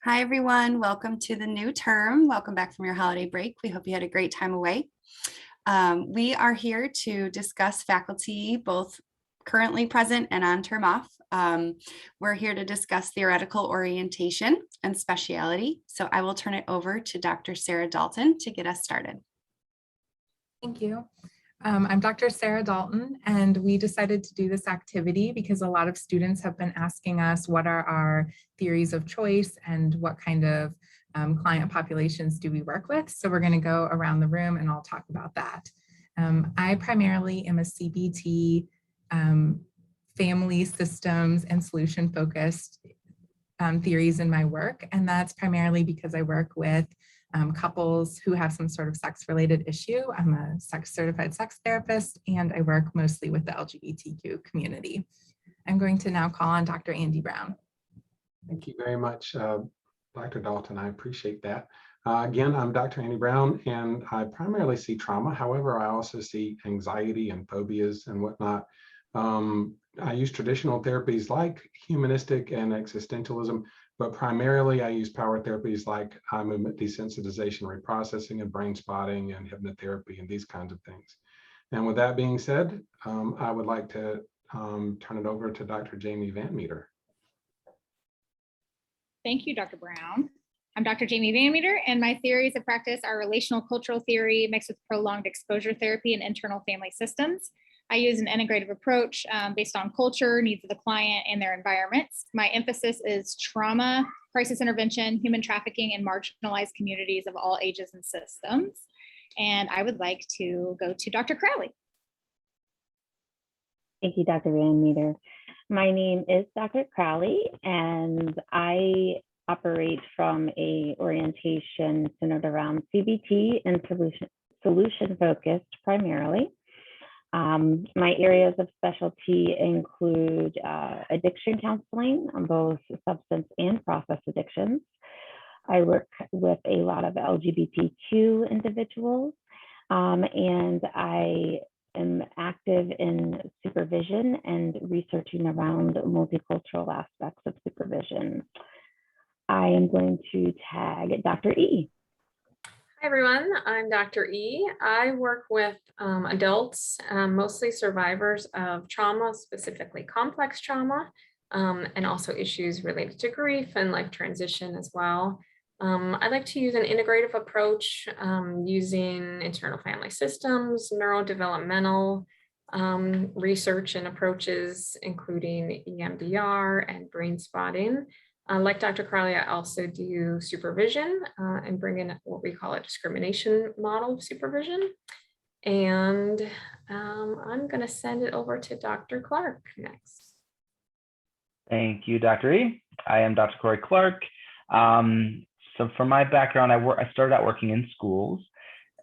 Hi, everyone. Welcome to the new term. Welcome back from your holiday break. We hope you had a great time away. We are here to discuss faculty, both currently present and on term off. We're here to discuss theoretical orientation and speciality. So I will turn it over to Dr. Sarah Dalton to get us started. Thank you. I'm Dr. Sarah Dalton, and we decided to do this activity because a lot of students have been asking us what are our theories of choice and what kind of client populations do we work with. So we're going to go around the room and I'll talk about that. I primarily am a CBT, family systems and solution focused theories in my work. And that's primarily because I work with couples who have some sort of sex-related issue. I'm a certified sex therapist, and I work mostly with the LGBTQ community. I'm going to now call on Dr. Andy Brown. Thank you very much, Dr. Dalton. I appreciate that. Again, I'm Dr. Andy Brown, and I primarily see trauma. However, I also see anxiety and phobias and whatnot. I use traditional therapies like humanistic and existentialism, but primarily I use power therapies like eye movement desensitization, reprocessing, and brain spotting, and hypnotherapy, and these kinds of things. And with that being said, I would like to turn it over to Dr. Jamie Vanmeeter. Thank you, Dr. Brown. I'm Dr. Jamie Vanmeeter, and my theories of practice are relational cultural theory mixed with prolonged exposure therapy and internal family systems. I use an integrative approach based on culture, needs of the client, and their environments. My emphasis is trauma, crisis intervention, human trafficking, and marginalized communities of all ages and systems. And I would like to go to Dr. Crowley. Thank you, Dr. Vanmeeter. My name is Dr. Crowley, and I operate from a orientation centered around CBT and solution focused primarily. My areas of specialty include addiction counseling on both substance and process addictions. I work with a lot of LGBTQ individuals, and I am active in supervision and researching around multicultural aspects of supervision. I am going to tag Dr. E. Hi everyone, I'm Dr. E. I work with adults, mostly survivors of trauma, specifically complex trauma, and also issues related to grief and life transition as well. I like to use an integrative approach using internal family systems, neurodevelopmental research and approaches, including EMDR and brain spotting. Like Dr. Crowley, I also do supervision and bring in what we call a discrimination model of supervision. And I'm going to send it over to Dr. Clark next. Thank you, Dr. E. I am Dr. Corey Clark. So for my background, I started out working in schools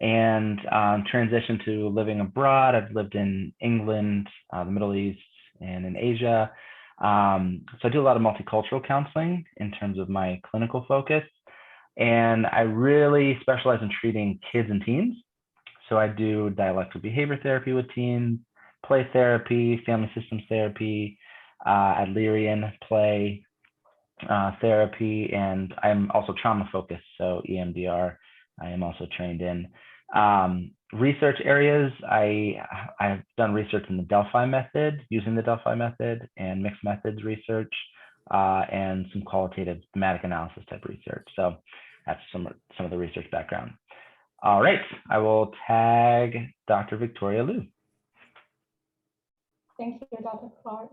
and transitioned to living abroad. I've lived in England, the Middle East, and in Asia. So I do a lot of multicultural counseling in terms of my clinical focus, and I really specialize in treating kids and teens. So I do dialectical behavior therapy with teens, play therapy, family systems therapy, Adlerian play therapy, and I'm also trauma focused, so EMDR I am also trained in. Research areas, I've done research in the Delphi method, using the Delphi method, and mixed methods research, and some qualitative thematic analysis type research. So that's some of the research background. All right, I will tag Dr. Victoria Liu. Thank you, Dr. Clark.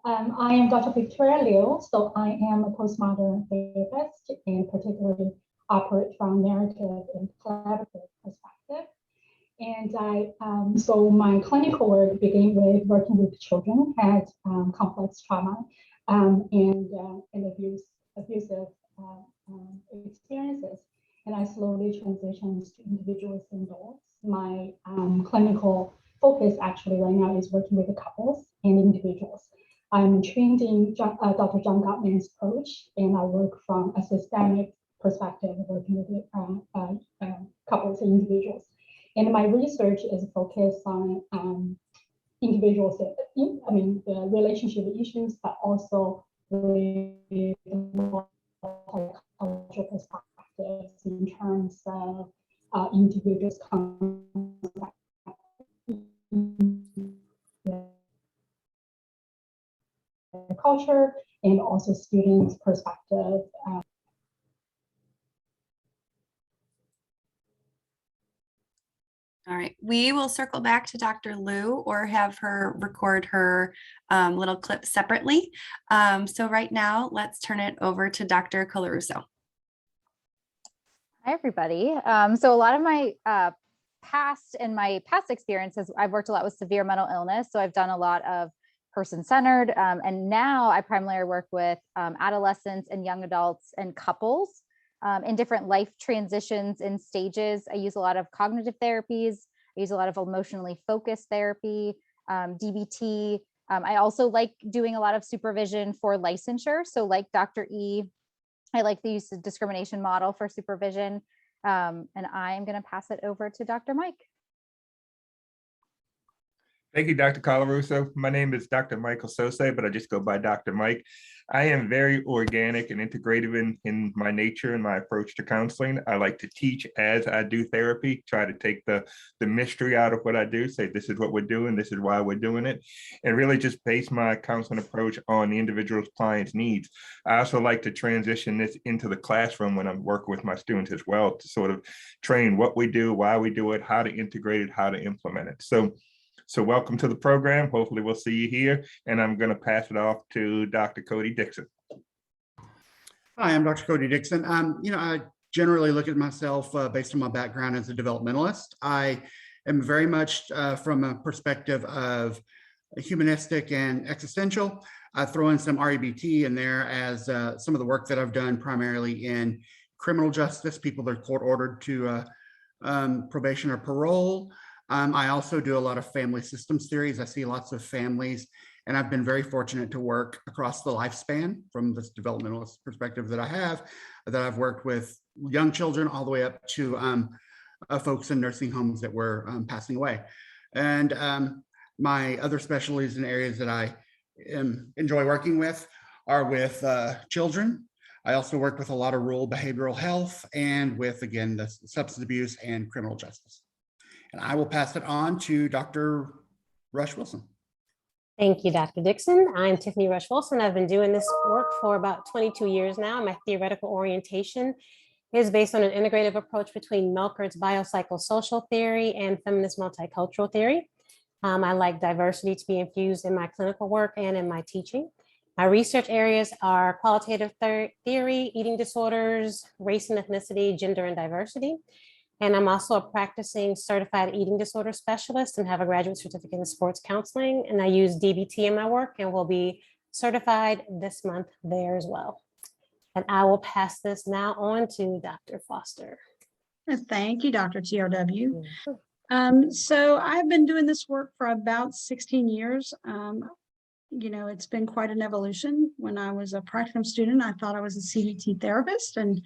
I am Dr. Victoria Liu, so I am a postmodern therapist and particularly operate from narrative and collaborative perspective. And so my clinical work began with working with children who had complex trauma and abusive experiences. And I slowly transitioned to individuals and adults. My clinical focus actually right now is working with the couples and individuals. I'm trained in Dr. John Gottman's approach, and I work from a systemic perspective, working with couples and individuals. And my research is focused on individuals, the relationship issues, but also with sense of individuals' culture and also students' perspective. All right, we will circle back to Dr. Liu or have her record her little clip separately. So right now, let's turn it over to Dr. Colarusso. Hi, everybody. So a lot of my past experiences, I've worked a lot with severe mental illness. So I've done a lot of person-centered, and now I primarily work with adolescents and young adults and couples in different life transitions and stages. I use a lot of cognitive therapies. I use a lot of emotionally focused therapy, DBT. I also like doing a lot of supervision for licensure. So like Dr. E, I like the use of discrimination model for supervision. And I'm going to pass it over to Dr. Mike. Thank you, Dr. Colarusso. My name is Dr. Michael Sose, but I just go by Dr. Mike. I am very organic and integrative in my nature and my approach to counseling. I like to teach as I do therapy, try to take the mystery out of what I do, say this is what we're doing, this is why we're doing it, and really just base my counseling approach on the individual's client's needs. I also like to transition this into the classroom when I'm working with my students as well to sort of train what we do, why we do it, how to integrate it, how to implement it. So welcome to the program. Hopefully we'll see you here. And I'm going to pass it off to Dr. Cody Dixon. Hi, I'm Dr. Cody Dixon. I generally look at myself based on my background as a developmentalist. I am very much from a perspective of humanistic and existential. I throw in some REBT in there as some of the work that I've done primarily in criminal justice, people that are court ordered to probation or parole. I also do a lot of family systems theories. I see lots of families, and I've been very fortunate to work across the lifespan from this developmentalist perspective that I have, that I've worked with young children all the way up to folks in nursing homes that were passing away. And my other specialties and areas that I enjoy working with are with children. I also work with a lot of rural behavioral health and with, again, the substance abuse and criminal justice. And I will pass it on to Dr. Rush Wilson. Thank you, Dr. Dixon. I'm Tiffany Rush Wilson. I've been doing this work for about 22 years now. My theoretical orientation is based on an integrative approach between Melkert's biopsychosocial theory and feminist multicultural theory. I like diversity to be infused in my clinical work and in my teaching. My research areas are qualitative theory, eating disorders, race and ethnicity, gender and diversity. And I'm also a practicing certified eating disorder specialist and have a graduate certificate in sports counseling. And I use DBT in my work and will be certified this month there as well. And I will pass this now on to Dr. Foster. Thank you, Dr. TRW. So I've been doing this work for about 16 years. It's been quite an evolution. When I was a practicum student, I thought I was a CBT therapist and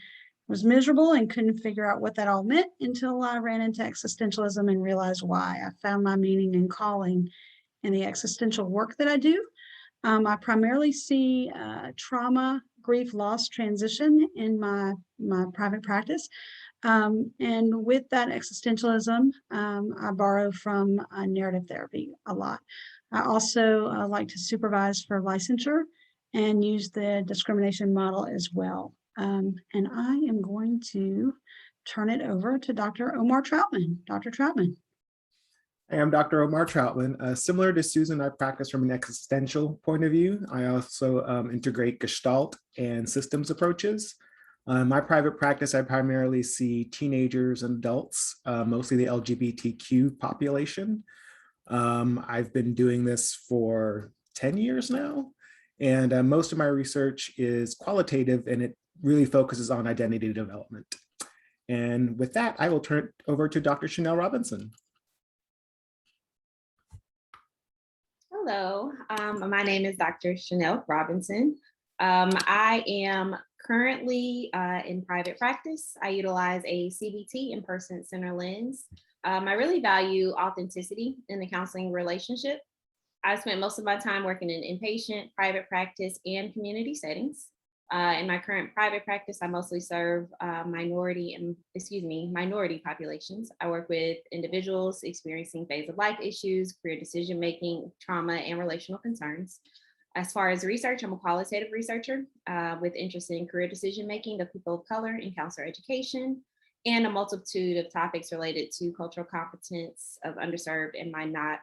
was miserable and couldn't figure out what that all meant until I ran into existentialism and realized why. I found my meaning and calling in the existential work that I do. I primarily see trauma, grief, loss, transition in my private practice. And with that existentialism, I borrow from narrative therapy a lot. I also like to supervise for licensure and use the discrimination model as well. And I am going to turn it over to Dr. Omar Troutman. Dr. Troutman. Hey, I'm Dr. Omar Troutman. Similar to Susan, I practice from an existential point of view. I also integrate Gestalt and systems approaches. In my private practice, I primarily see teenagers and adults, mostly the LGBTQ population. I've been doing this for 10 years now, and most of my research is qualitative, and it really focuses on identity development. And with that, I will turn it over to Dr. Chanel Robinson. Hello, my name is Dr. Chanel Robinson. I am currently in private practice. I utilize a CBT and person-centered lens. I really value authenticity in the counseling relationship. I spent most of my time working in inpatient, private practice, and community settings. In my current private practice, I mostly serve minority populations. I work with individuals experiencing phase of life issues, career decision-making, trauma, and relational concerns. As far as research, I'm a qualitative researcher with interest in career decision-making of people of color in counselor education, and a multitude of topics related to cultural competence of underserved and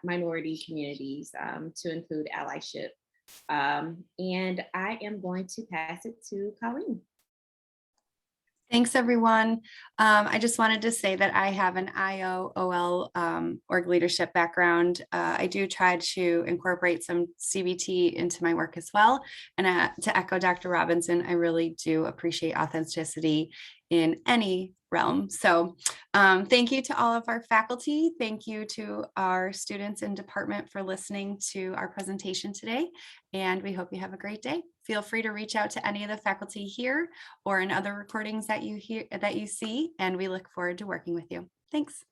minority communities to include allyship. And I am going to pass it to Colleen. Thanks, everyone. I just wanted to say that I have an IO/OL org leadership background. I do try to incorporate some CBT into my work as well. And to echo Dr. Robinson, I really do appreciate authenticity in any realm. So thank you to all of our faculty. Thank you to our students and department for listening to our presentation today. And we hope you have a great day. Feel free to reach out to any of the faculty here or in other recordings that you see, and we look forward to working with you. Thanks.